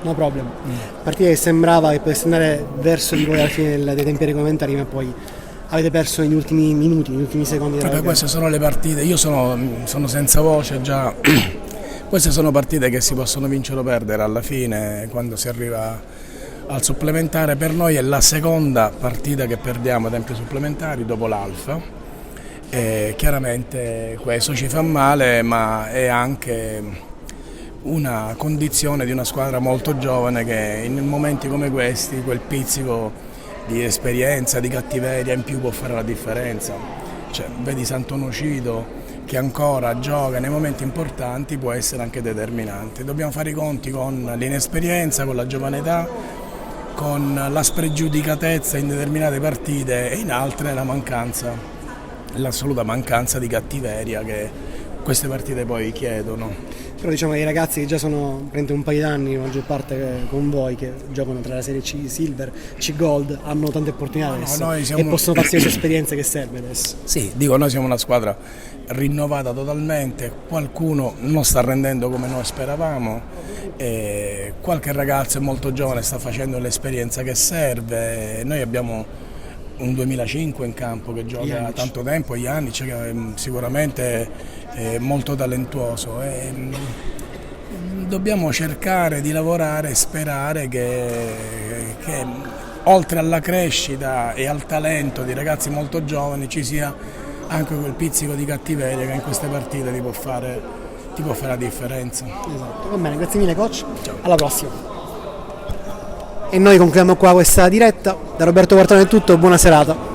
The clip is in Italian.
No problem. Partita che sembrava che potesse andare verso di voi alla fine dei tempi regolamentari, ma poi avete perso negli ultimi minuti, negli ultimi secondi della gara. Queste sono le partite, io sono senza voce già. Queste sono partite che si possono vincere o perdere alla fine, quando si arriva al supplementare. Per noi è la seconda partita che perdiamo a tempi supplementari dopo l'Alfa. Chiaramente questo ci fa male, ma è anche una condizione di una squadra molto giovane che in momenti come questi quel pizzico di esperienza, di cattiveria in più può fare la differenza. Vedi Sant'Onofrio che ancora gioca nei momenti importanti, può essere anche determinante. Dobbiamo fare i conti con l'inesperienza, con la giovane età, con la spregiudicatezza in determinate partite e in altre l'assoluta mancanza di cattiveria che queste partite poi chiedono. Però diciamo che i ragazzi che già sono un paio d'anni, la maggior parte con voi, che giocano tra la serie C Silver, C Gold, hanno tante opportunità adesso e possono farsi questa esperienza che serve adesso. Sì, noi siamo una squadra rinnovata totalmente, qualcuno non sta rendendo come noi speravamo, qualche ragazzo è molto giovane, sta facendo l'esperienza che serve. Noi abbiamo un 2005 in campo che gioca da tanto tempo, Janic, che è sicuramente molto talentuoso. Dobbiamo cercare di lavorare e sperare che oltre alla crescita e al talento di ragazzi molto giovani ci sia anche quel pizzico di cattiveria che in queste partite ti può fare la differenza. Esatto. Va bene, grazie mille coach. Ciao. Alla prossima. E noi concludiamo qua questa diretta. Da Roberto Quartano è tutto, buona serata.